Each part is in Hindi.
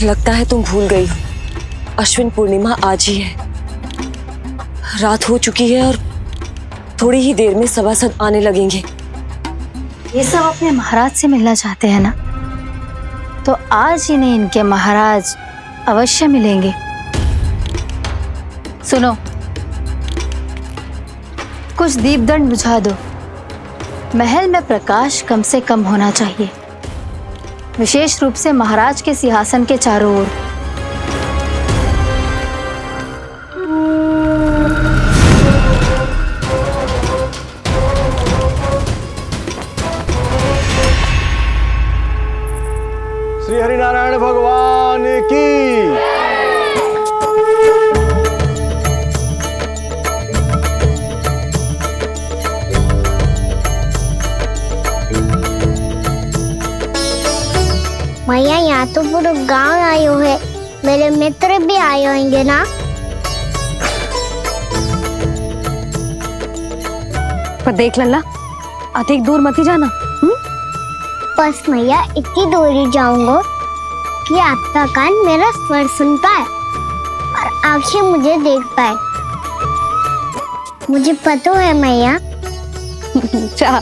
लगता है तुम भूल गई हो, अश्विन पूर्णिमा आज ही है। रात हो चुकी है और थोड़ी ही देर में सभासद आने लगेंगे। ये सब अपने महाराज से मिलना चाहते हैं ना, तो आज ही नहीं इनके महाराज अवश्य मिलेंगे। सुनो, कुछ दीपदंड बुझा दो। महल में प्रकाश कम से कम होना चाहिए, विशेष रूप से महाराज के सिंहासन के चारों ओर। श्री हरिनारायण भगवान की। मैया, यहाँ तो पूरा गांव आयो है, मेरे मित्र भी आए होंगे ना। पर देख लल्ला, अधिक दूर मत ही जाना। बस मैया इतनी दूर ही जाऊंगा कि आपका कान मेरा स्वर सुन पाए और आंखें मुझे देख पाए। मुझे पता है मैया। चाह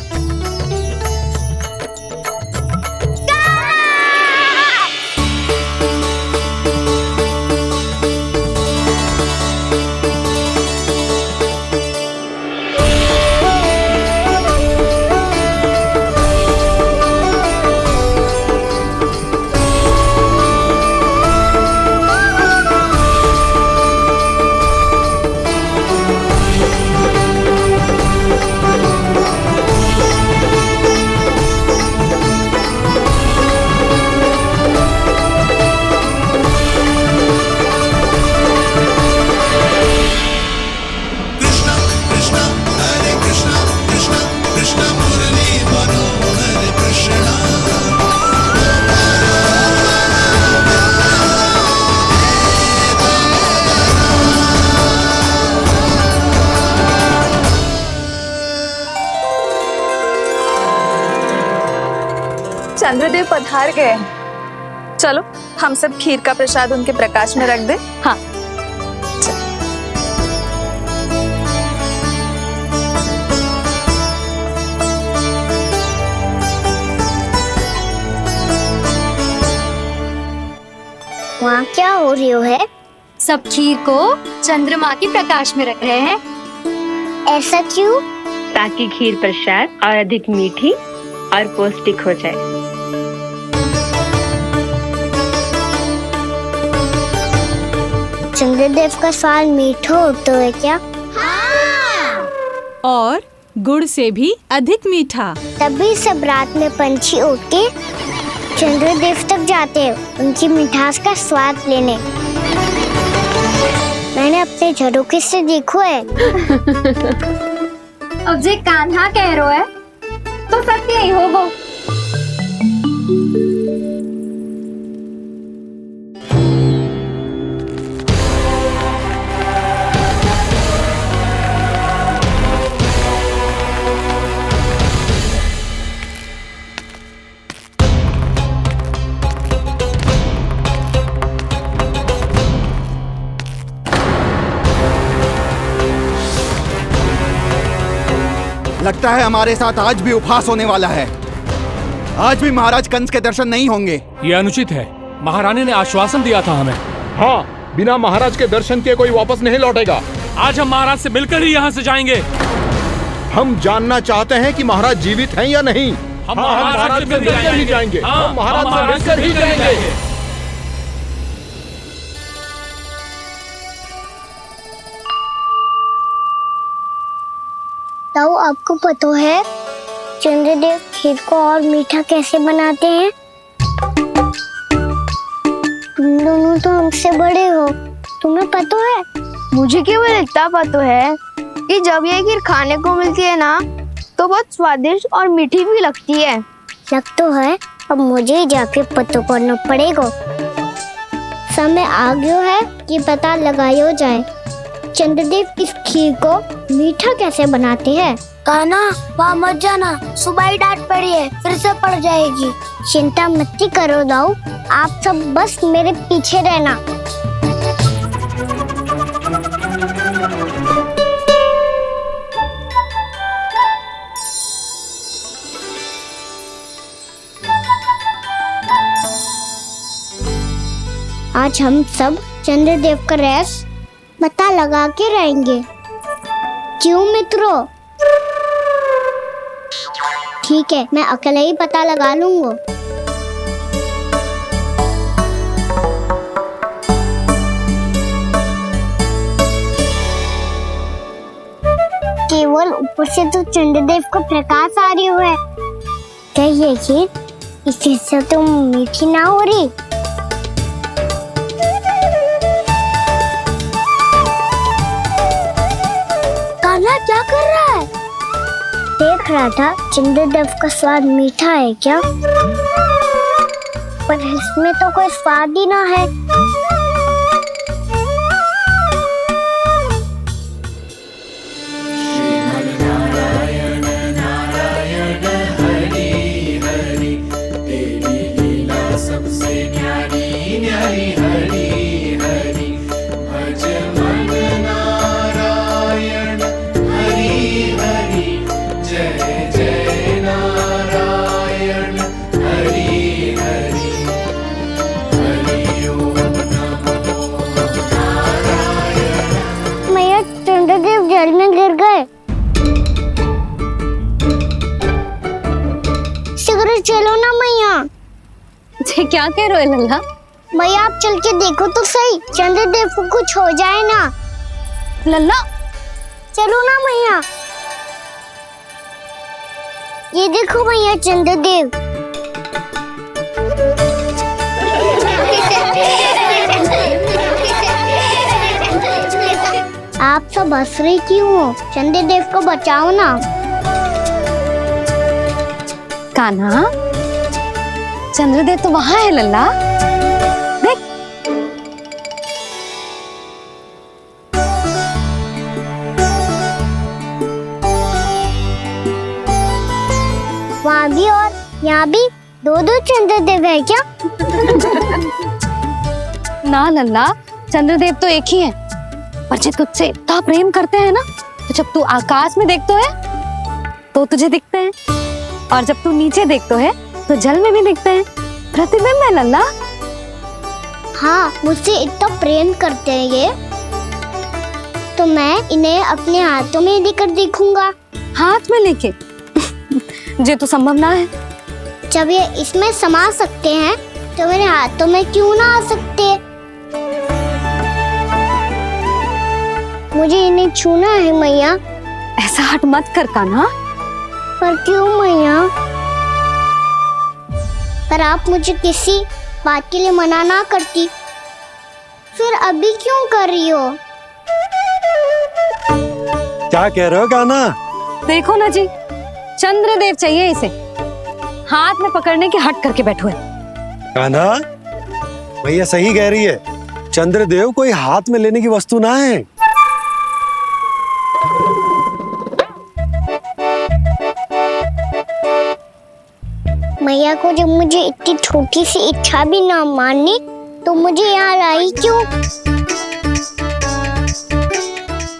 चंद्रदेव पधार गए हैं। चलो हम सब खीर का प्रसाद उनके प्रकाश में रख दें। हाँ। वहाँ क्या हो रही है? सब खीर को चंद्रमा के प्रकाश में रख रहे हैं। ऐसा क्यों? ताकि खीर प्रसाद और अधिक मीठी और पौष्टिक हो जाए। चंद्रदेव का स्वाद मीठा होता है क्या? हाँ। और गुड़ से भी अधिक मीठा। तभी सब रात में पंछी उड़ के चंद्रदेव तक जाते हैं उनकी मिठास का स्वाद लेने। मैंने अपने झरोखे से देखो है। अब जे कान्हा कह रहा है तो सत्य ही होगा। लगता है हमारे साथ आज भी उपहास होने वाला है। आज भी महाराज कंस के दर्शन नहीं होंगे। ये अनुचित है। महारानी ने आश्वासन दिया था हमें। हाँ, बिना महाराज के दर्शन के कोई वापस नहीं लौटेगा। आज हम महाराज से मिलकर ही यहाँ से जाएंगे। हम जानना चाहते हैं कि महाराज जीवित हैं या नहीं। हम महाराज से मिलकर ही जाएंगे। हम महाराज से मिलकर ही जाएंगे। ताऊ, आपको पता है चंद्रदेव खीर को और मीठा कैसे बनाते हैं? तुम दोनों तो हमसे बड़े हो, तुम्हें पता है? मुझे केवल इतना पता है कि जब ये खीर खाने को मिलती है ना तो बहुत स्वादिष्ट और मीठी भी लगती है। लग तो है, अब मुझे जाके पता करना पड़ेगा। समय आ गया है कि पता लगाया जाए चंद्रदेव इस खीर को मीठा कैसे बनाते हैं। कान्हा, वहाँ मत जाना, सुबह ही डांट पड़ी है, फिर से पड़ जाएगी। चिंता मत करो दाऊ, आप सब बस मेरे पीछे रहना। आज हम सब चंद्रदेव का रहस्य पता लगा के रहेंगे। क्यों मित्रों? ठीक है, मैं अकेले ही पता लगा लूंगा। केवल ऊपर से तो चंद्रदेव को प्रकाश आ रही है, क्या ये खीर इसी से तो मीठी ना हो रही? कान्हा क्या कर रहा है? देख रहा था चंद्रदेव का स्वाद मीठा है क्या, पर इसमें तो कोई स्वाद ही ना है। चंद्रदेव जल में गिर गए। शीघ्र चलो ना मैया। क्या कह रहे हो लल्ला? मैया आप चल के देखो तो सही, चंद्रदेव को कुछ हो जाए ना। लल्ला चलो ना मैया। ये देखो मैया चंद्रदेव। आप सब हंस रही क्यों हो? चंद्रदेव को बचाओ ना। कान्हा, चंद्रदेव तो वहां है लल्ला, देख। वहाँ भी और यहाँ भी दो चंद्रदेव है क्या? ना लल्ला, चंद्रदेव तो एक ही है, पर जब तुझसे इतना प्रेम करते हैं ना, तो जब तू आकाश में देखते है तो तुझे दिखते हैं, और जब तू नीचे देखते है तो जल में भी दिखते हैं। प्रतिबिंब है लल्ला। हाँ, मुझसे इतना प्रेम करते हैं ये, तो मैं इन्हें अपने हाथों में लेकर देखूंगा। हाथ में लेके? ये तो संभव ना है। जब ये इसमें समा सकते हैं तो मेरे हाथों में क्यों ना आ सकते? मुझे इन्हें छूना है मैया। ऐसा हट मत कर कान्हा। पर क्यों मैया? पर आप मुझे किसी बात के लिए मना ना करती, फिर अभी क्यों कर रही हो? क्या कह रहे हो कान्हा? देखो ना जी, चंद्रदेव चाहिए इसे, हाथ में पकड़ने के हट करके बैठो है। कान्हा, भैया सही कह रही है, चंद्रदेव कोई हाथ में लेने की वस्तु ना है। मैया को जब मुझे इतनी छोटी सी इच्छा भी ना माननी, तो मुझे यहाँ लाई क्यों?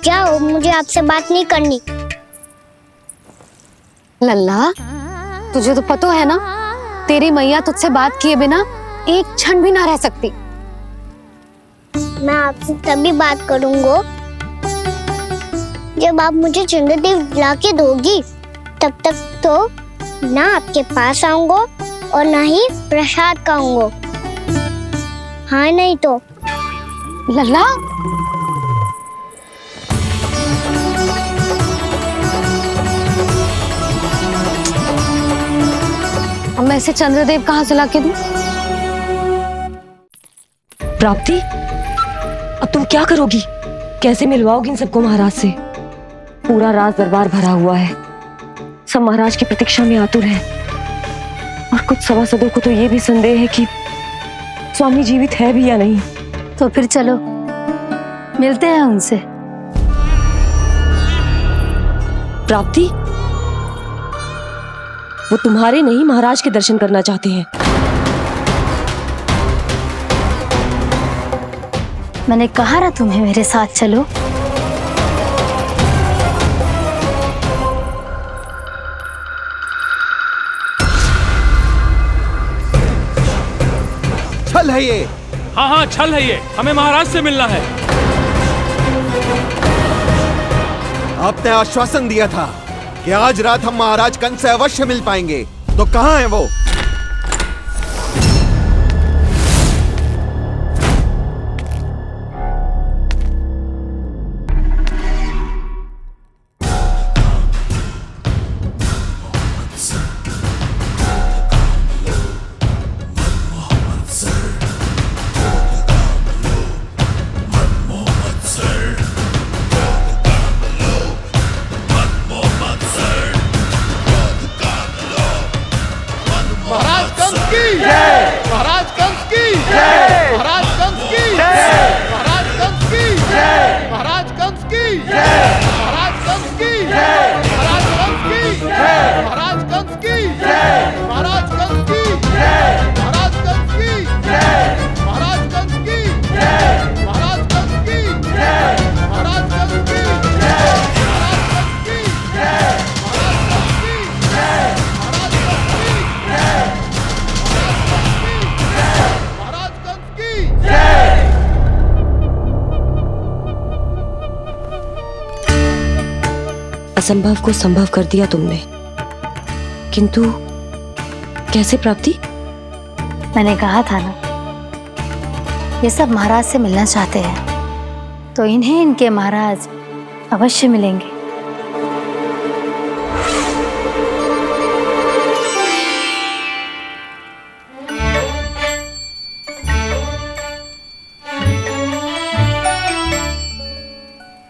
जाओ, मुझे आपसे बात नहीं करनी। लल्ला, तुझे तो पता है ना, तेरी मैया तुझसे बात किए बिना एक क्षण भी ना रह सकती। मैं आपसे तभी बात करूंगा जब आप मुझे चंद्रदेव ला के दोगी। तब तक तो ना आपके पास आऊंगा और ना ही प्रसाद खाऊंगा। हाँ नहीं तो? लल्ला, अब मैं इसे चंद्रदेव कहाँ से लाके दूं? प्राप्ति, अब तुम क्या करोगी? कैसे मिलवाओगी इन सबको महाराज से? पूरा राज दरबार भरा हुआ है, सब महाराज की प्रतीक्षा में आतुर हैं, और कुछ सभासदों को तो ये भी संदेह है कि स्वामी जीवित है भी या नहीं। तो फिर चलो मिलते हैं उनसे। प्राप्ति, वो तुम्हारे नहीं महाराज के दर्शन करना चाहते हैं। मैंने कहा ना तुम्हें मेरे साथ चलो। छल है ये। हाँ हाँ छल है ये, हमें महाराज से मिलना है। आपने आश्वासन दिया था कि आज रात हम महाराज कंस से अवश्य मिल पाएंगे, तो कहाँ है वो? महाराज कंस की जय। महाराज कंस की जय। महाराज कंस की जय। महाराज कंस की जय। महाराज कंस की जय। महाराज कंस की जय। महाराज कंस की जय। महाराज कंस की जय। महाराज कंस की जय। महाराज कंस की जय। महाराज कंस की जय। महाराज कंस की जय। महाराज कंस की जय। महाराज कंस की जय। महाराज कंस की जय। महाराज कंस की जय। महाराज कंस की जय। असंभव को संभव कर दिया तुमने, किंतु कैसे प्राप्ति? मैंने कहा था ना, ये सब महाराज से मिलना चाहते हैं, तो इन्हें इनके महाराज अवश्य मिलेंगे।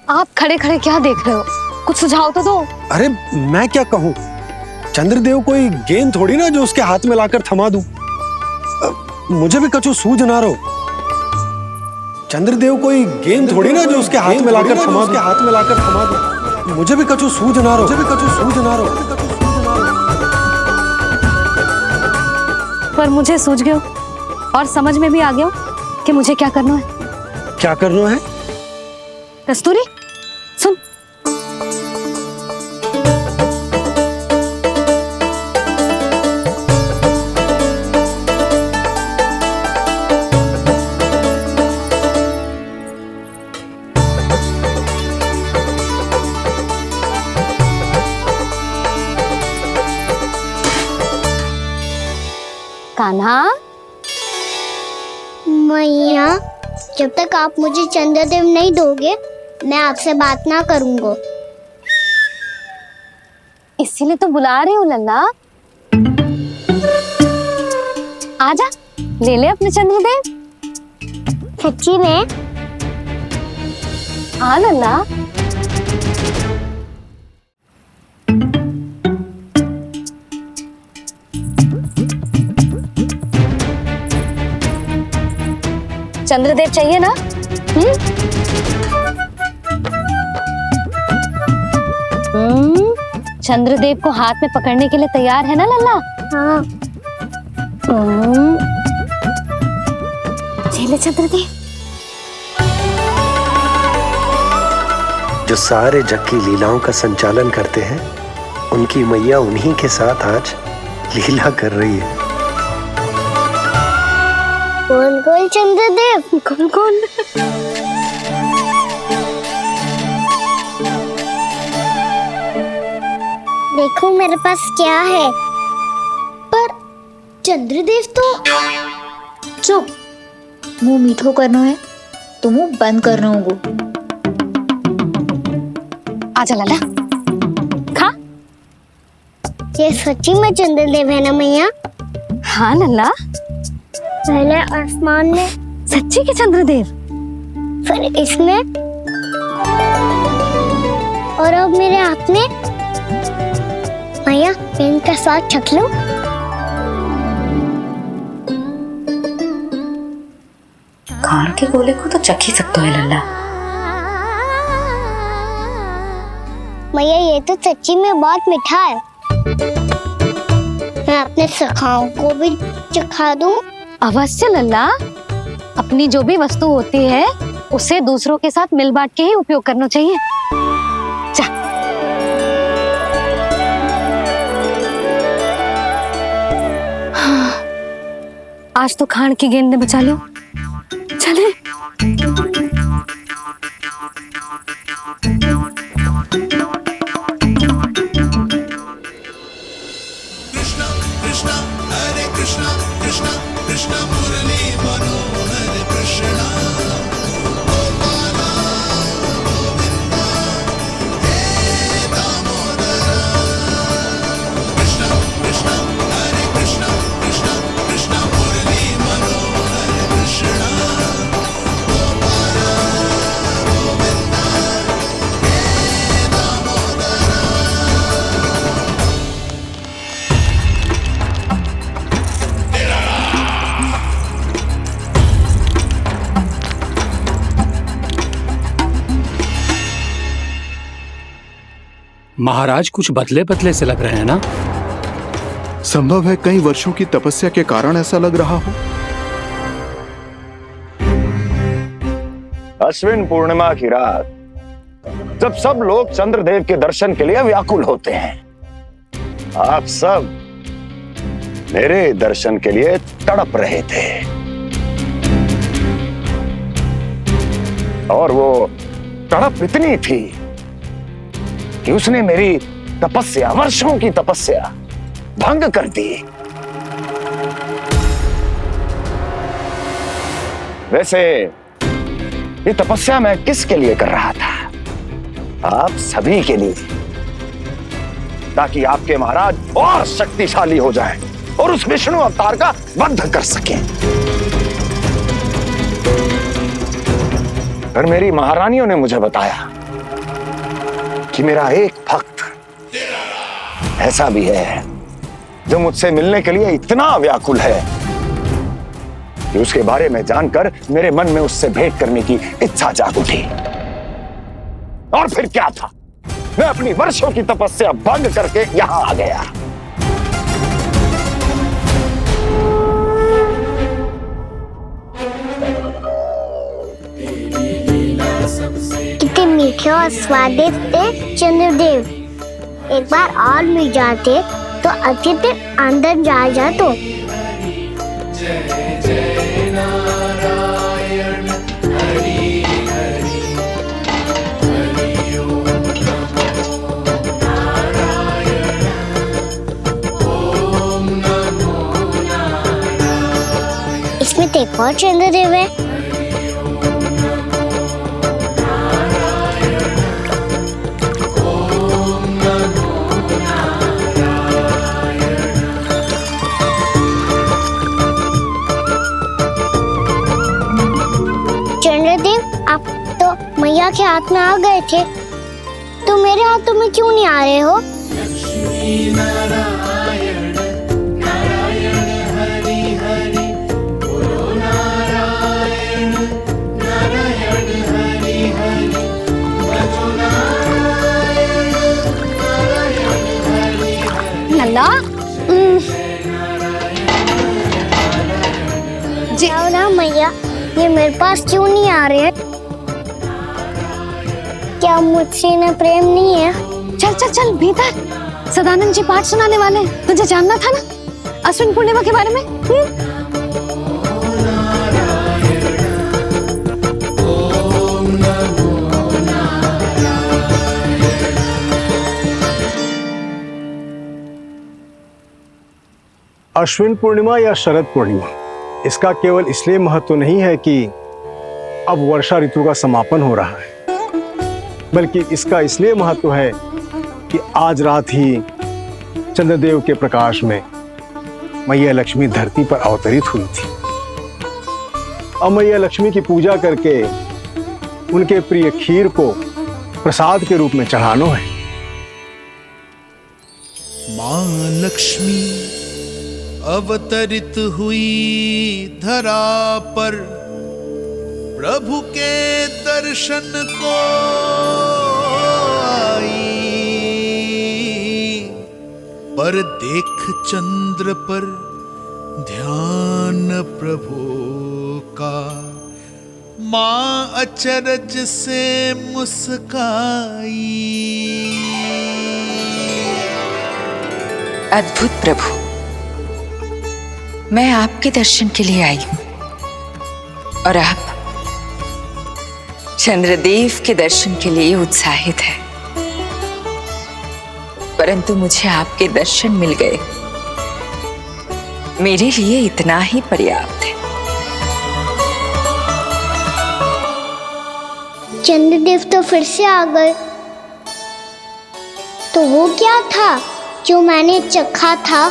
आप खड़े खड़े क्या देख रहे हो? कुछ सुझाव तो दो। अरे मैं क्या कहूँ, चंद्रदेव कोई गेंद थोड़ी ना जो उसके हाथ में लाकर थमा दूं। मुझे भी कछु सूझ ना रहो। चंद्रदेव कोई गेंद थोड़ी ना जो उसके हाथ में लाकर थमा दूं। मुझे भी कछु सूझ ना रहो। पर मुझे सूझ गयो और समझ में भी आ गया कि मुझे क्या करना है। क्या करना है? कस्तूरी सुन। कान्हा, मैया, जब तक आप मुझे चंद्रदेव नहीं दोगे, मैं आपसे बात ना करूंगा। इसीलिए तो बुला रही हूँ लल्ला। आजा, ले ले अपने चंद्रदेव। सच्ची में? हाँ लल्ला। चंद्रदेव चाहिए ना? चंद्रदेव को हाथ में पकड़ने के लिए तैयार है ना लल्ला? हाँ। ले चंद्रदेव। जो सारे जग की लीलाओं का संचालन करते हैं, उनकी मैया उन्हीं के साथ आज लीला कर रही है। गोल गोल चंद्रदेव, गोल गोल। देखो मेरे पास क्या है। पर चंद्रदेव तो चुप। मुंह मीठो करना है तो मुंह बंद करना होगा। आजा लल्ला, खा। ये सच्ची में चंद्रदेव है ना मैया? हाँ लल्ला, पहले आसमान में, सच्ची के चंद्रदेव। फिर इसमें, और अब मेरे हाथ में। मैया, मैं इनका स्वाद चख लूं? खान के गोले को तो चख ही सकते है लल्ला। मैया, ये तो सच्ची में बहुत मीठा है। मैं अपने सखाओं को भी चखा दूं? अवश्य लल्ला, अपनी जो भी वस्तु होती है उसे दूसरों के साथ मिल बांट के ही उपयोग करना चाहिए। जा। हाँ, आज तो खान की गेंद ने बचा लो। चले। महाराज कुछ बदले बदले से लग रहे हैं ना? संभव है कई वर्षों की तपस्या के कारण ऐसा लग रहा हो। अश्विन पूर्णिमा की रात जब सब लोग चंद्रदेव के दर्शन के लिए व्याकुल होते हैं, आप सब मेरे दर्शन के लिए तड़प रहे थे। और वो तड़प इतनी थी कि उसने मेरी तपस्या, वर्षों की तपस्या भंग कर दी। वैसे ये तपस्या मैं किसके लिए कर रहा था? आप सभी के लिए, ताकि आपके महाराज और शक्तिशाली हो जाएं और उस विष्णु अवतार का वध कर सकें। पर मेरी महारानियों ने मुझे बताया कि मेरा एक भक्त ऐसा भी है जो मुझसे मिलने के लिए इतना व्याकुल है कि उसके बारे में जानकर मेरे मन में उससे भेंट करने की इच्छा जाग उठी। और फिर क्या था, मैं अपनी वर्षों की तपस्या भंग करके यहां आ गया। कितने मीठे और स्वादिष्ट थे चंद्रदेव। एक बार और मिल जाते तो अच्छे से अंदर जा जातो। इसमें तो एक और चंद्रदेव है। चंद्रदेव, आप तो मैया के हाथ में आ गए थे, तो मेरे हाथों में क्यों नहीं आ रहे हो? लल्ला, जाओ ना मैया, ये मेरे पास क्यों नहीं आ रहे हैं? क्या मुझसे इन्हें प्रेम नहीं है? चल चल चल भीतर, सदानंद जी पाठ सुनाने वाले हैं। तुझे जानना था ना अश्विन पूर्णिमा के बारे में? अश्विन पूर्णिमा या शरद पूर्णिमा, इसका केवल इसलिए महत्व नहीं है कि अब वर्षा ऋतु का समापन हो रहा है, बल्कि इसका इसलिए महत्व है कि आज रात ही चंद्रदेव के प्रकाश में मैया लक्ष्मी धरती पर अवतरित हुई थी। अब मैया लक्ष्मी की पूजा करके उनके प्रिय खीर को प्रसाद के रूप में चढ़ाना है। मां लक्ष्मी अवतरित हुई धरा पर, प्रभु के दर्शन को आई। पर देख चंद्र पर ध्यान प्रभु का, मां अचरज से मुस्काई। अद्भुत प्रभु, मैं आपके दर्शन के लिए आई हूं और आप चंद्रदेव के दर्शन के लिए उत्साहित है, परंतु मुझे आपके दर्शन मिल गए, मेरे लिए इतना ही पर्याप्त है। चंद्रदेव तो फिर से आ गए। तो वो क्या था जो मैंने चखा था?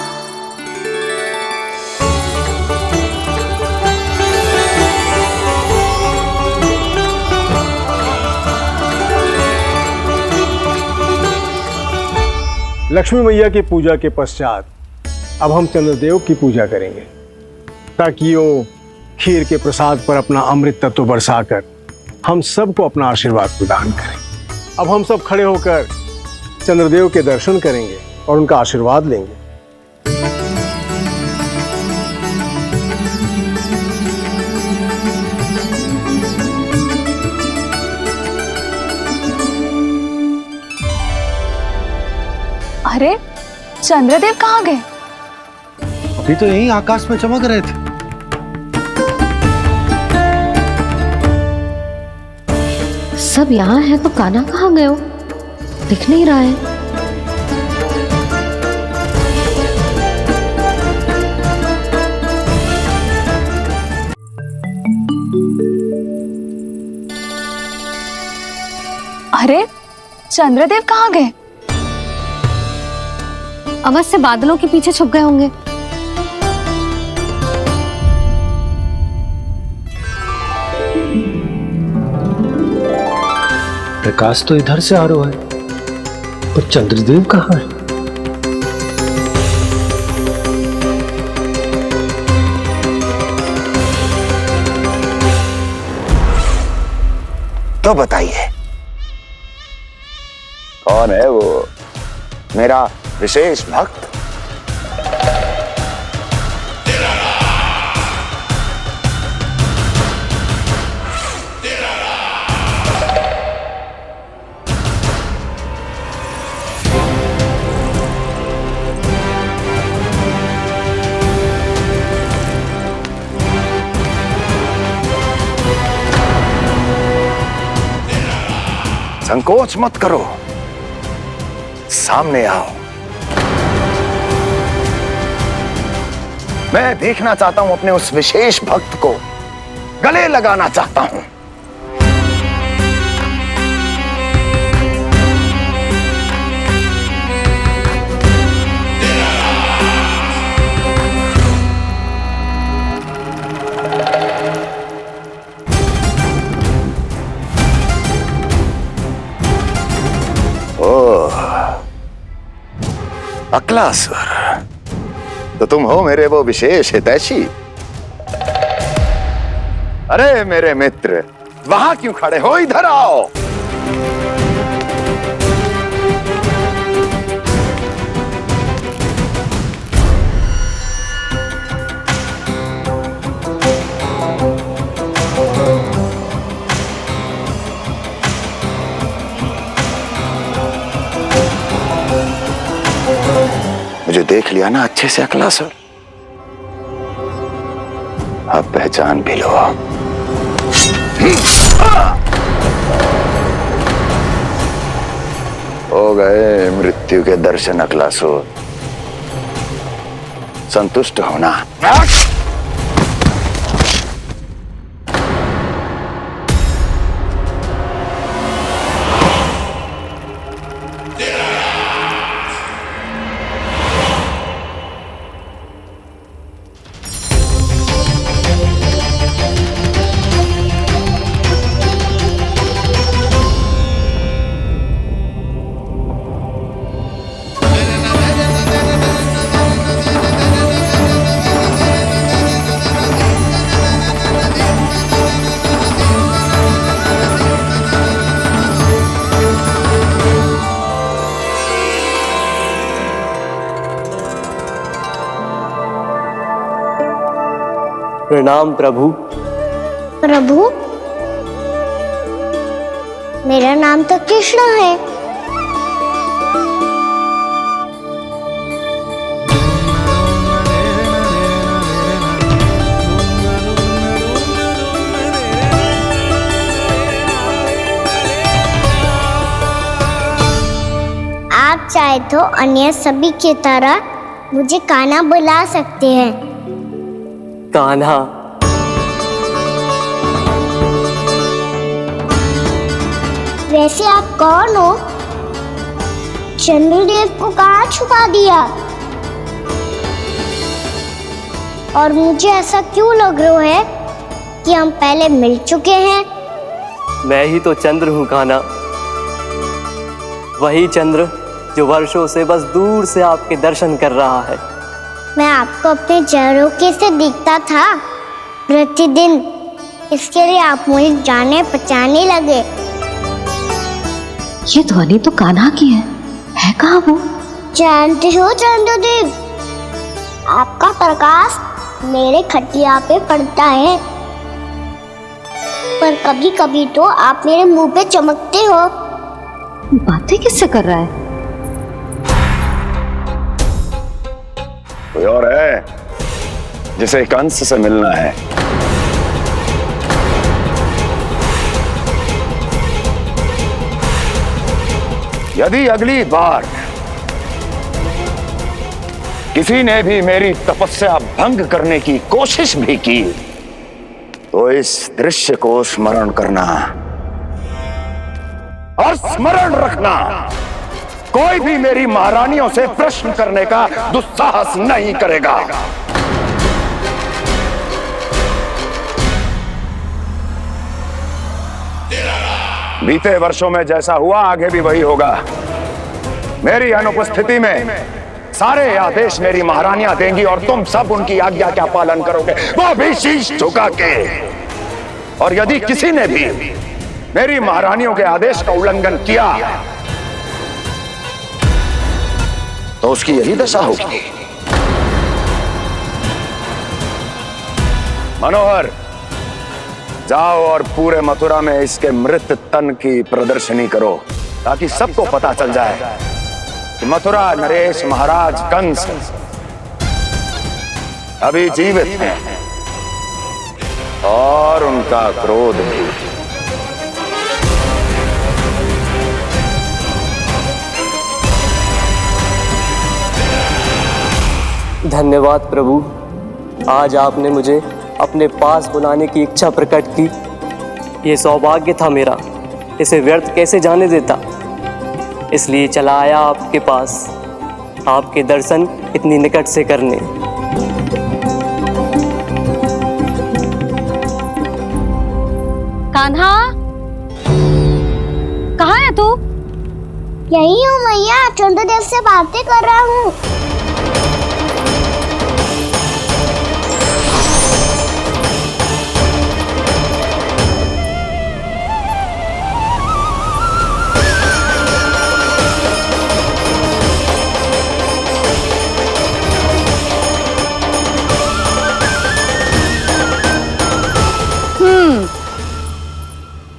लक्ष्मी मैया की पूजा के पश्चात अब हम चंद्रदेव की पूजा करेंगे, ताकि वो खीर के प्रसाद पर अपना अमृत तत्व बरसाकर हम सबको अपना आशीर्वाद प्रदान करें। अब हम सब खड़े होकर चंद्रदेव के दर्शन करेंगे और उनका आशीर्वाद लेंगे। अरे चंद्रदेव कहाँ गए? अभी तो यहीं आकाश में चमक रहे थे। सब यहाँ है तो कान्हा कहाँ गए हो? दिख नहीं रहा है। अरे चंद्रदेव कहाँ गए? अवश्य बादलों के पीछे छुप गए होंगे। प्रकाश तो इधर से आ रहा है, पर चंद्रदेव कहाँ है? तो बताइए, कौन है वो मेरा विशेष भक्त? संकोच मत करो, सामने आओ। मैं देखना चाहता हूं अपने उस विशेष भक्त को, गले लगाना चाहता हूं। अक्लासुर, तो तुम हो मेरे वो विशेष हितैषी। अरे मेरे मित्र, वहां क्यों खड़े हो? इधर आओ। मुझे देख लिया ना अच्छे से अक्लासुर? अब पहचान भी लो। हो गए मृत्यु के दर्शन अक्लासुर, संतुष्ट होना। प्रणाम प्रभु। प्रभु, मेरा नाम तो कृष्ण है। आप चाहे तो अन्य सभी की तरह मुझे कान्हा बुला सकते हैं। कान्हा? वैसे आप कौन हो? चंद्रदेव को कहाँ छुपा दिया? और मुझे ऐसा क्यों लग रहा है कि हम पहले मिल चुके हैं? मैं ही तो चंद्र हूँ कान्हा, वही चंद्र जो वर्षों से बस दूर से आपके दर्शन कर रहा है। मैं आपको अपने झरोखे से दिखता था प्रतिदिन, इसके लिए आप मुझे जाने पहचानने लगे। ये ध्वनि तो कान्हा की है कहाँ वो? जानते हो चंद्रदेव, आपका प्रकाश मेरे खटिया पे पड़ता है, पर कभी कभी तो आप मेरे मुंह पे चमकते हो। बातें किससे कर रहा है? कोई और है जिसे कंस से मिलना है? यदि अगली बार किसी ने भी मेरी तपस्या भंग करने की कोशिश भी की तो इस दृश्य को स्मरण करना और स्मरण रखना, कोई भी मेरी महारानियों से प्रश्न करने का दुस्साहस नहीं करेगा। बीते वर्षों में जैसा हुआ आगे भी वही होगा। मेरी अनुपस्थिति में सारे आदेश मेरी महारानियां देंगी और तुम सब उनकी आज्ञा का पालन करोगे, वो भी शीश झुका के। और यदि किसी ने भी मेरी महारानियों के आदेश का उल्लंघन किया तो उसकी यही दशा होगी। मनोहर, जाओ और पूरे मथुरा में इसके मृत तन की प्रदर्शनी करो ताकि सबको पता चल जाए कि मथुरा नरेश महाराज कंस अभी जीवित हैं और उनका क्रोध भी। धन्यवाद प्रभु, आज आपने मुझे अपने पास बुलाने की इच्छा प्रकट की। ये सौभाग्य था मेरा, इसे व्यर्थ कैसे जाने देता। इसलिए चला आया आपके पास, आपके दर्शन इतनी निकट से करने। कान्हा, कहाँ है तू? यही हूँ मैया, चंद्रदेव से बातें कर रहा हूँ।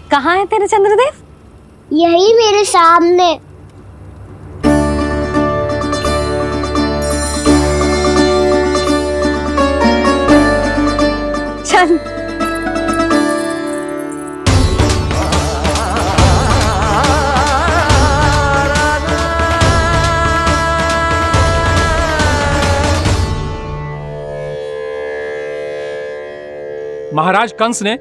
कहाँ है तेरे चंद्रदेव? यही मेरे सामने। चल। महाराज कंस ने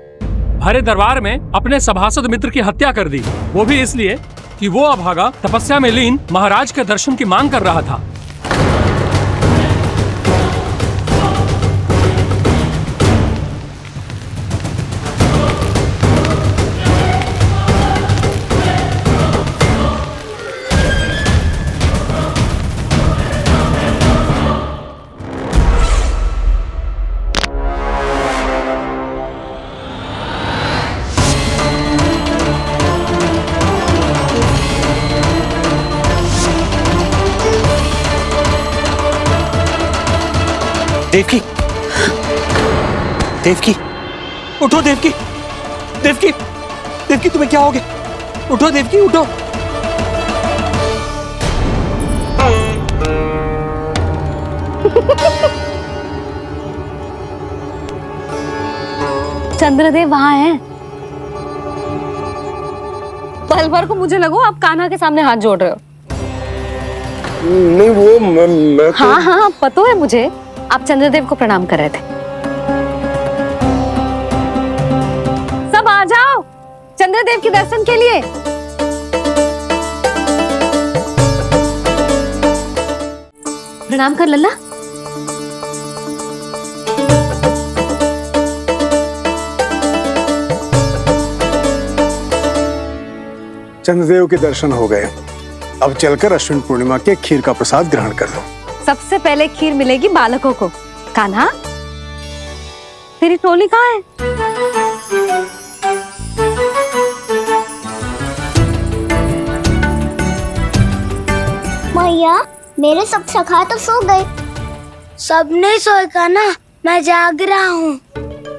भरे दरबार में अपने सभासद मित्र की हत्या कर दी, वो भी इसलिए कि वो अभागा तपस्या में लीन महाराज के दर्शन की मांग कर रहा था। देवकी, देवकी, उठो देवकी, देवकी, देवकी तुम्हें क्या हो गया? उठो देवकी, उठो। चंद्रदेव वहां हैं। पल भर को मुझे लगो आप कान्हा के सामने हाथ जोड़ रहे हो। नहीं वो मैं तो... हाँ हाँ पता है मुझे, आप चंद्रदेव को प्रणाम कर रहे थे। सब आ जाओ चंद्रदेव के दर्शन के लिए। प्रणाम कर लल्ला। चंद्रदेव के दर्शन हो गए, अब चलकर अश्विन पूर्णिमा के खीर का प्रसाद ग्रहण कर लो। सबसे पहले खीर मिलेगी बालकों को। कान्हा, तेरी टोली कहाँ है? मैया, मेरे सब सखा तो सो गए। सब नहीं सोए का ना, मैं जाग रहा हूँ।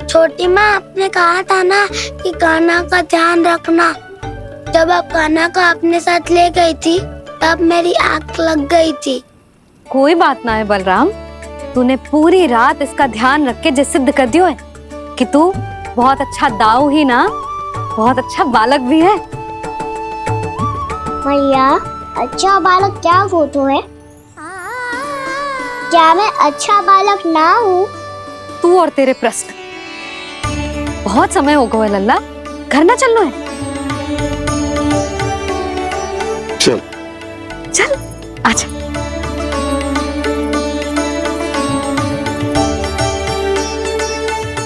छोटी माँ, आपने कहा था ना कि कान्हा का ध्यान रखना। जब आप कान्हा को अपने साथ ले गई थी तब मेरी आंख लग गई थी। कोई बात ना है बलराम, तूने पूरी रात इसका ध्यान रख के जो सिद्ध कर दियो है कि तू बहुत अच्छा दाऊ ही ना, बहुत अच्छा बालक भी है। मैया, अच्छा बालक क्या फोटो है? क्या मैं अच्छा बालक ना हूँ? तू और तेरे प्रश्न। बहुत समय हो गया लल्ला, घर ना चलना है? चल चल आजा।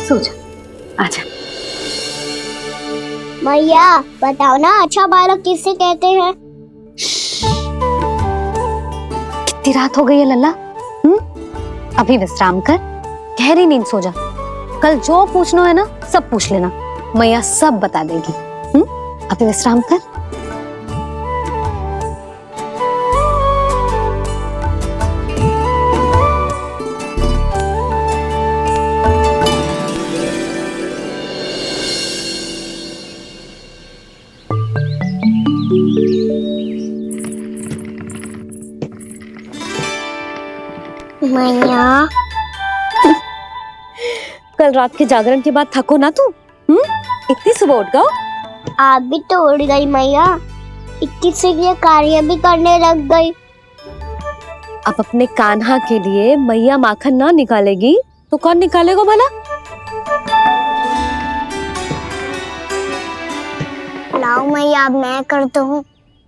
सो जा, आजा। मैया, बताओ ना अच्छा बालक किससे कहते हैं? कितनी रात हो गई है लल्ला? अभी विश्राम कर, गहरी नींद सो जा। कल जो पूछना है ना सब पूछ लेना, मैया सब बता देगी। अभी विश्राम कर। मैया, कल रात के जागरण के बाद थको ना तू? इतनी सुबह उठ गओ? आप भी तो उड़ गई मैया, इक्कीस से ये कार्य भी करने लग गई। अब अपने कान्हा के लिए मैया माखन ना निकालेगी तो कौन निकालेगा भला? लाओ मैया, अब मैं करता हूँ।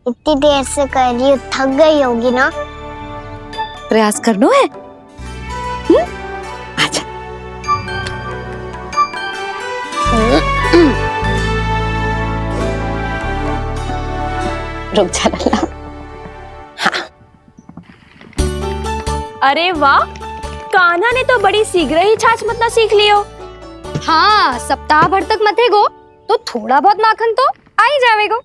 इतनी देर से कर रही हूँ, थक गई होगी ना? प्रयास करना है। आजा। रुक जा लल्ला। हाँ। अरे वाह, कान्हा ने तो बड़ी शीघ्र ही छाछ मतना सीख लियो। हाँ, सप्ताह भर तक मथे गो तो थोड़ा बहुत माखन तो आ ही जावेगो।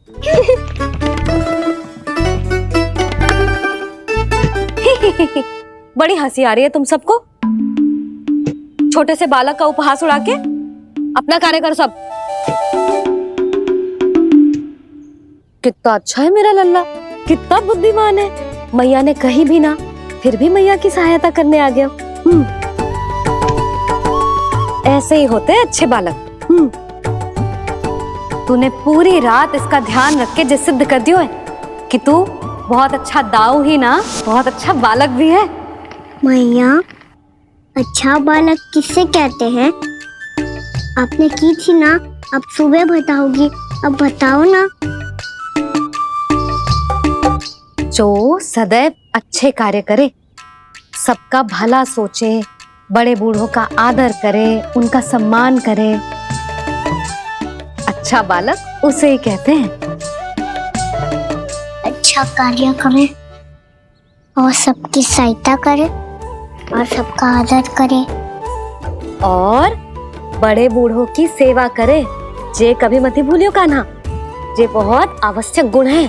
बड़ी हंसी आ रही है तुम सबको। छोटे से बालक का उपहास उड़ा के अपना कार्य करो सब। कितना अच्छा है मेरा लल्ला, कितना बुद्धिमान है। मैया ने कही भी ना, फिर भी मैया की सहायता करने आ गया। ऐसे ही होते हैं अच्छे बालक। तूने पूरी रात इसका ध्यान रख के जो सिद्ध कर दियो है कि तू बहुत अच्छा दाऊ ही ना, बहुत अच्छा बालक भी है। मैया, अच्छा बालक किससे कहते हैं? आपने की थी ना, अब सुबह बताओगी, अब बताओ ना। जो सदैव अच्छे कार्य करे, सबका भला सोचे, बड़े बूढ़ों का आदर करे, उनका सम्मान करे, अच्छा बालक उसे ही कहते हैं। अच्छा कार्य करे और सबकी सहायता करे और सबका आदर करे और बड़े बूढ़ों की सेवा करे। जे कभी मत भूलियो कान्हा, जे बहुत आवश्यक गुण है।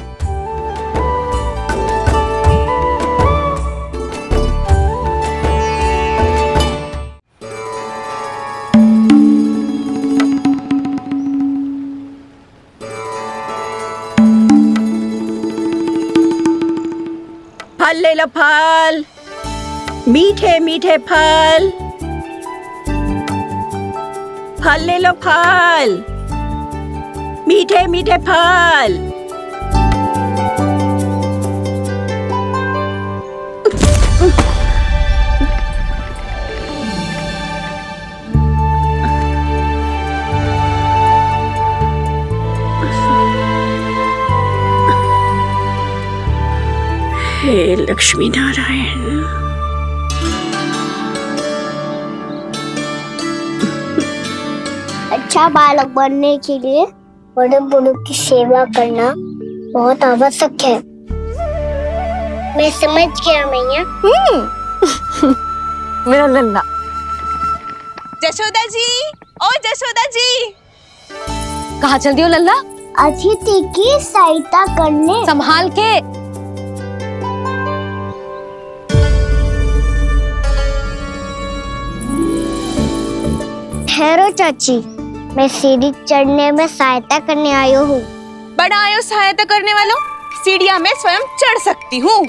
फल ले लो, फल, मीठे मीठे फल, फल ले लो, फल, मीठे मीठे फल। हे लक्ष्मी नारायण। अच्छा बालक बनने के लिए बड़े बड़ों की सेवा करना बहुत आवश्यक है। मैं समझ गया मैया। मेरा लल्ला। जशोदा जी, ओ जशोदा जी, कहाँ चल दी हो लल्ला? अतिथि की सहायता करने। संभाल के। ठहरो चाची, मैं सीढ़ी चढ़ने में सहायता करने आई हूँ। बड़ा आयो सहायता करने वालों, सीढ़ियाँ मैं स्वयं चढ़ सकती हूँ।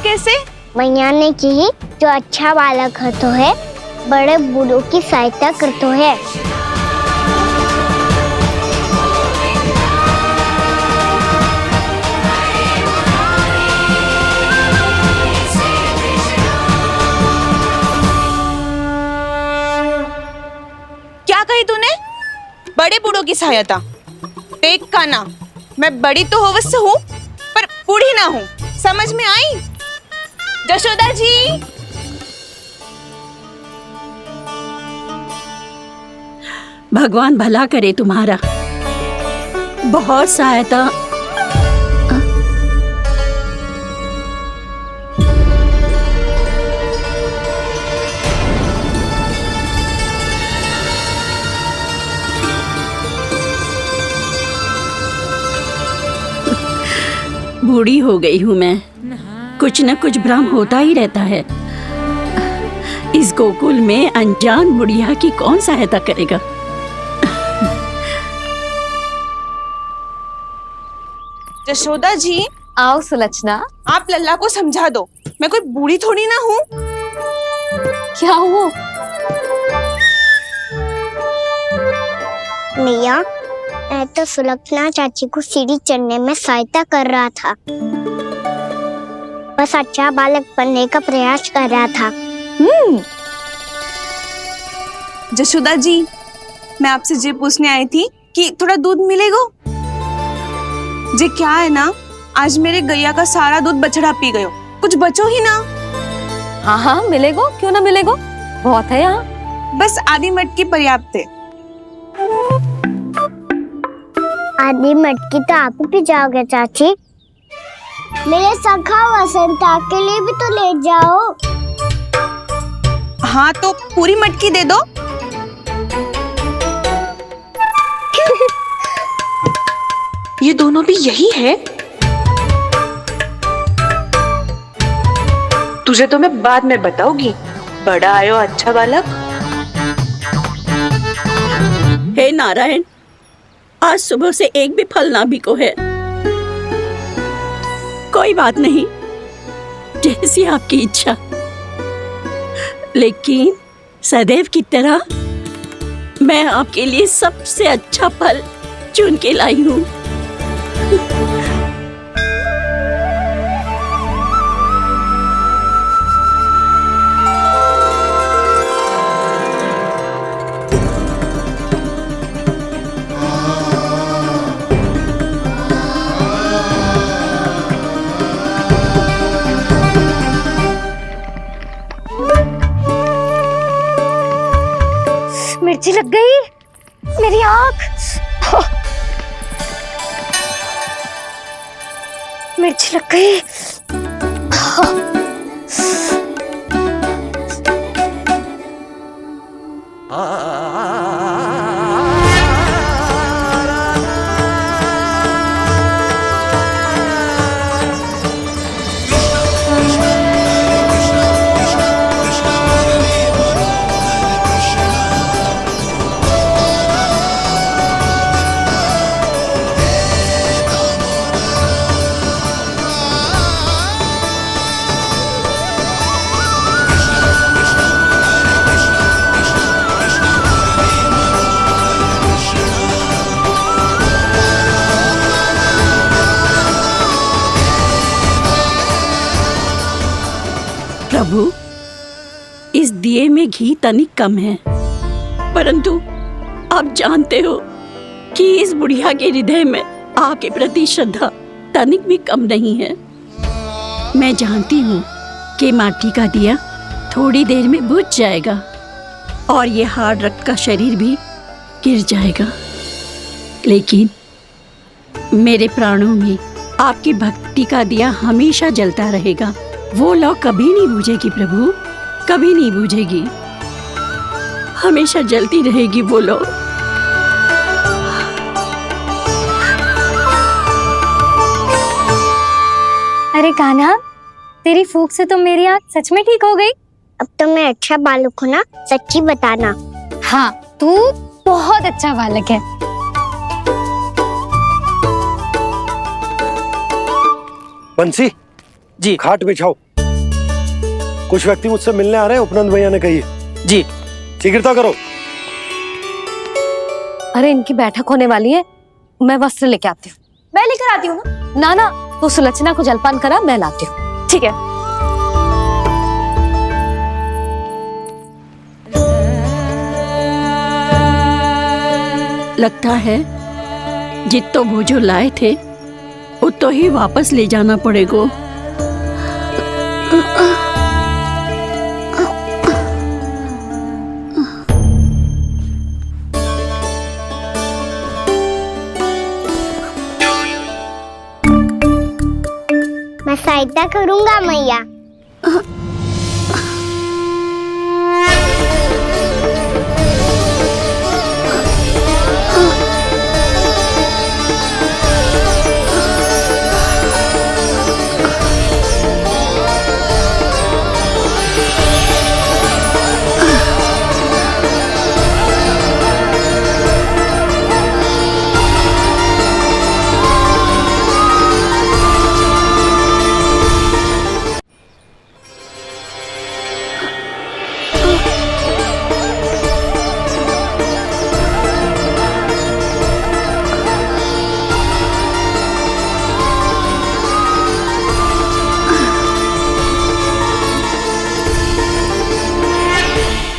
कैसे? मैया ने की जो अच्छा बालक तो है बड़े बूढ़ों की सहायता करते है। क्या कही तूने? बड़े बूढ़ों की सहायता? देख काना, मैं बड़ी तो अवश्य हूँ पर बूढ़ी ना हूँ, समझ में आई? जशोदा जी, भगवान भला करे तुम्हारा। बहुत सहायता। बूढ़ी हो गई हूँ मैं, कुछ न कुछ भ्रम होता ही रहता है। इस गोकुल में अनजान बुढ़िया की कौन सहायता करेगा? जशोदा जी, आओ सुलक्षणा। आप लल्ला को समझा दो, मैं कोई बूढ़ी थोड़ी ना हूँ। क्या हुआ? मैया, मैं तो सुलक्षणा चाची को सीढ़ी चढ़ने में सहायता कर रहा था, बस अच्छा बालक बनने का प्रयास कर रहा था। जशोदा जी, मैं आपसे ये पूछने आई थी कि थोड़ा दूध मिलेगा? जे क्या है ना, आज मेरे गैया का सारा दूध बछड़ा पी गयो, कुछ बचो ही ना। हाँ हाँ मिलेगा, क्यों ना मिलेगा, बहुत है यहाँ। बस आधी मटकी पर्याप्त है। आधी मटकी तो आप ही पी जाओगे चाची, मेरे सखा वसंता के लिए भी तो ले जाओ। हाँ तो पूरी मटकी दे दो। ये दोनों भी यही है? तुझे तो मैं बाद में बताऊंगी। बड़ा आयो अच्छा बालक। हे नारायण, आज सुबह से एक भी फल ना बिको है। कोई बात नहीं, जैसी आपकी इच्छा, लेकिन सदैव की तरह मैं आपके लिए सबसे अच्छा फल चुन के लाई हूँ। मिर्ची लग गई, मेरी आंख। मिर्ची लग गई। प्रभु, इस दिए में घी तनिक कम है, परंतु आप जानते हो कि इस बुढ़िया के हृदय में आपके प्रति श्रद्धा तनिक भी कम नहीं है। मैं जानती हूँ कि माटी का दिया थोड़ी देर में बुझ जाएगा और ये हार्ड रक्त का शरीर भी गिर जाएगा, लेकिन मेरे प्राणों में आपकी भक्ति का दिया हमेशा जलता रहेगा। वो लौ कभी नहीं बुझेगी प्रभु, कभी नहीं बुझेगी, हमेशा जलती रहेगी वो लौ। अरे कान्हा, तेरी फूंक से तो मेरी आंख सच में ठीक हो गई। अब तो मैं अच्छा बालक हूँ ना, सच्ची बताना। हाँ, तू बहुत अच्छा बालक है। बंसी जी, खाट बिछाओ। कुछ व्यक्ति मुझसे मिलने आ रहे हैं, उपनंद भैया ने कही है। जी। शीघ्रता करो। अरे इनकी बैठक होने वाली है, मैं वस्त्र लेके आती हूँ। मैं लेकर आती हूँ ना। ना तो सुलक्षणा को जलपान करा, मैं लाती हूँ। ठीक है। लगता है जितो भोजो लाए थे उतो ही वापस ले जाना पड़ेगा। मैं सहायता करूंगा मैया।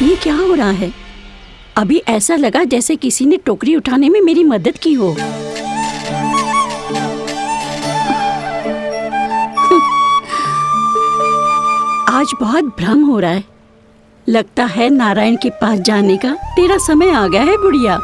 ये क्या हो रहा है? अभी ऐसा लगा जैसे किसी ने टोकरी उठाने में मेरी मदद की हो। आज बहुत भ्रम हो रहा है। लगता है नारायण के पास जाने का तेरा समय आ गया है बुढ़िया।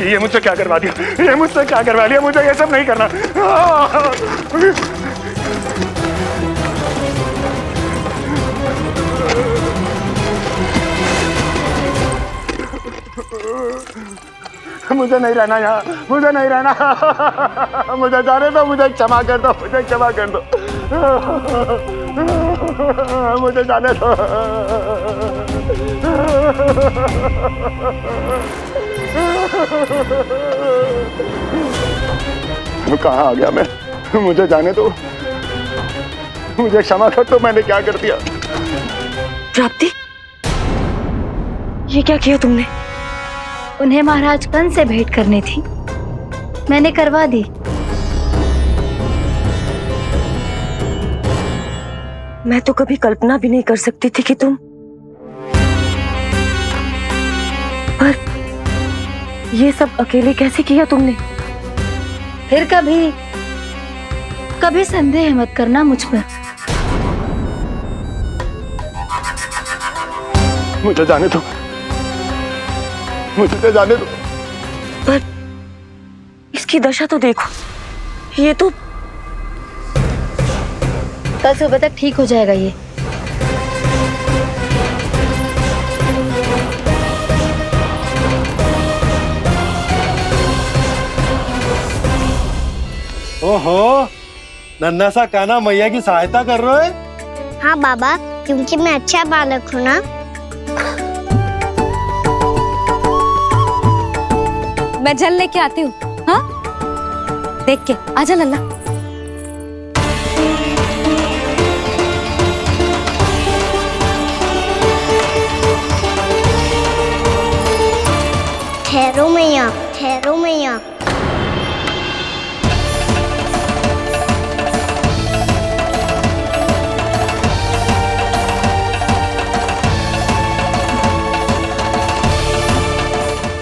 ये मुझसे क्या करवा दिया? ये मुझसे क्या करवा लिया? मुझे ये सब नहीं करना। मुझे नहीं रहना यहाँ, मुझे नहीं रहना। मुझे जाने दो, मुझे क्षमा कर दो, मुझे क्षमा कर दो, मुझे जाने दो। कहाँ आ गया मैं? मुझे जाने दो, मुझे क्षमा कर दो, मैंने क्या कर दिया। प्राप्ति, ये क्या किया तुमने? उन्हें महाराज कंस से भेंट करनी थी, मैंने करवा दी। मैं तो कभी कल्पना भी नहीं कर सकती थी कि तुम, पर ये सब अकेले कैसे किया तुमने? फिर कभी संदेह मत करना मुझ पर। मुझे जाने दो, मुझे जाने दो। पर इसकी दशा तो देखो, ये तो कल सुबह तक ठीक हो जाएगा ये। ओहो, नन्हा सा कान्हा मैया की सहायता कर रहे हो? हाँ बाबा, क्योंकि मैं अच्छा बालक हूँ ना। मैं जल लेके आती हूँ। हाँ, देख के आजा लल्ला। ठहरो मैया, ठहरो मैया।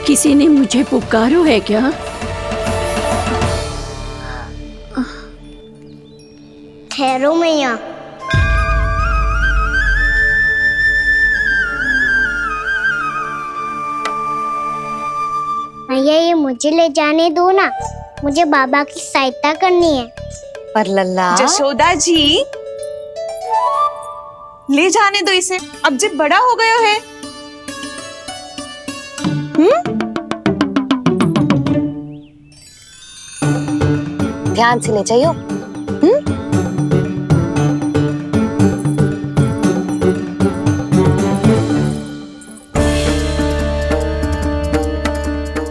किसी ने मुझे पुकारो है क्या? ठहरो मैया। मैया, ये मुझे ले जाने दो ना, मुझे बाबा की सहायता करनी है। पर लल्ला, जशोदा जी, ले जाने दो इसे, अब जब बड़ा हो गया है। ध्यान से ले जाइयो।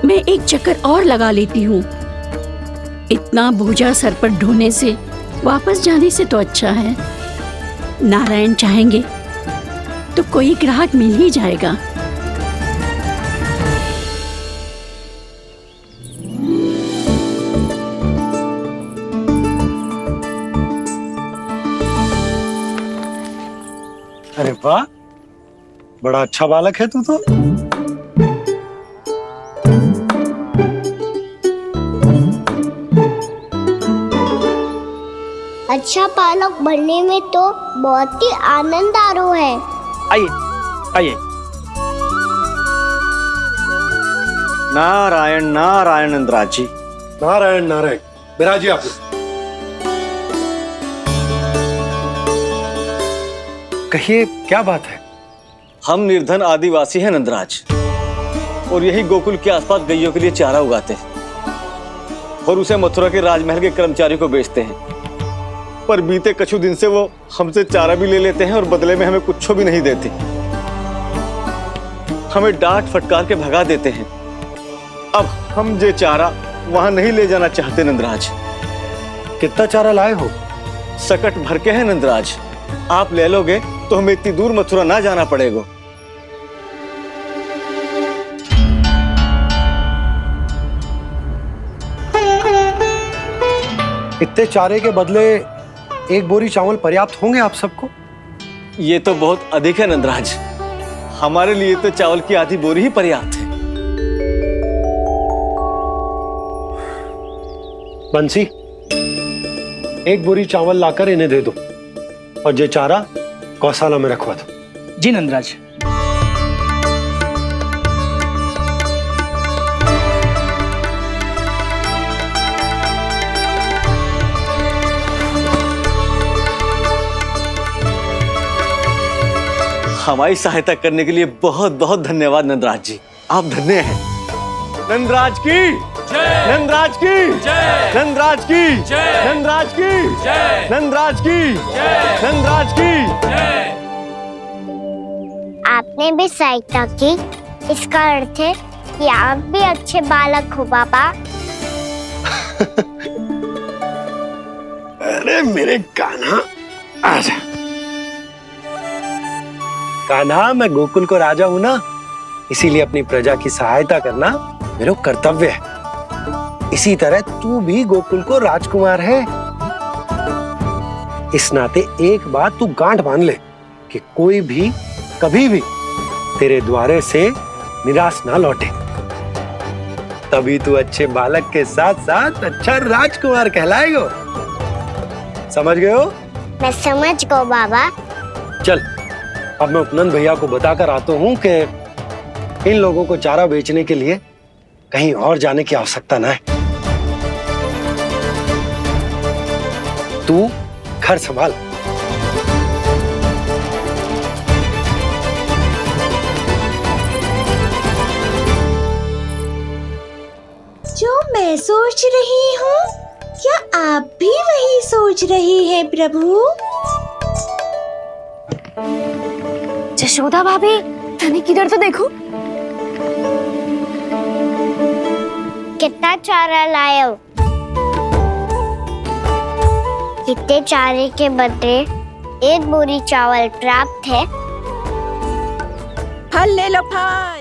मैं एक चक्कर और लगा लेती हूँ। इतना बोझा सर पर ढोने से वापस जाने से तो अच्छा है। नारायण चाहेंगे तो कोई ग्राहक मिल ही जाएगा। अरे वाह, बड़ा अच्छा बालक है तू तो। अच्छा बालक बनने में तो बहुत ही आनंद आ रहा है। आइए आइए। नारायण नारायण नंदराज जी। नारायण नारायण। बिराजिए आप। कहिए क्या बात है? हम निर्धन आदिवासी हैं नंदराज, और यही गोकुल के आसपास गैयों के लिए चारा उगाते हैं और उसे मथुरा के राजमहल के कर्मचारियों को बेचते हैं। पर बीते कुछ दिन से वो हमसे चारा भी ले लेते हैं और बदले में हमें कुछ भी नहीं देते। हमें डांट फटकार के भगा देते हैं। अब हम ये चारा वहां नहीं ले जाना चाहते नंदराज। कितना चारा लाए हो? सकट भर के है नंदराज। आप ले लोगे तो हमें इतनी दूर मथुरा ना जाना पड़ेगा। इतने चारे के बदले एक बोरी चावल पर्याप्त होंगे आप सबको? ये तो बहुत अधिक है नंदराज। हमारे लिए तो चावल की आधी बोरी ही पर्याप्त है। बंसी, एक बोरी चावल लाकर इन्हें दे दो और ये चारा गौशाला में रखवा दो। जी नंदराज। हमारी सहायता करने के लिए बहुत बहुत धन्यवाद नंदराज जी। आप धन्य हैं। नंदराज की जय, नंदराज की जय, नंदराज की जय, नंदराज की जय, नंदराज की जय, नंदराज की जय। आपने भी सहायता की, इसका अर्थ है कि आप भी अच्छे बालक हो बाबा। अरे मेरे कान्हा, आजा। कान्हा, मैं गोकुल को राजा हूं ना, इसीलिए अपनी प्रजा की सहायता करना मेरा कर्तव्य है। इसी तरह तू भी गोकुल को राजकुमार है। इस नाते एक बात तू गांठ बांध ले कि कोई भी कभी भी तेरे द्वारे से निराश ना लौटे। तभी तू अच्छे बालक के साथ साथ अच्छा राजकुमार कहलाएगा। समझ गए हो? मैं समझ गो बाबा। चल, अब मैं उपनंद भैया को बताकर आता हूँ कि इन लोगों को चारा बेचने के लिए कहीं और जाने की आवश्यकता ना है। तू घर संभाल। जो मैं सोच रही हूँ, क्या आप भी वही सोच रही हैं प्रभु? जशोदा भाभी, तनिक किधर तो देखो। कितना चारा लाए हो? कितने चारे के बदले 1 बोरी चावल प्राप्त है। फल ले लो, फल।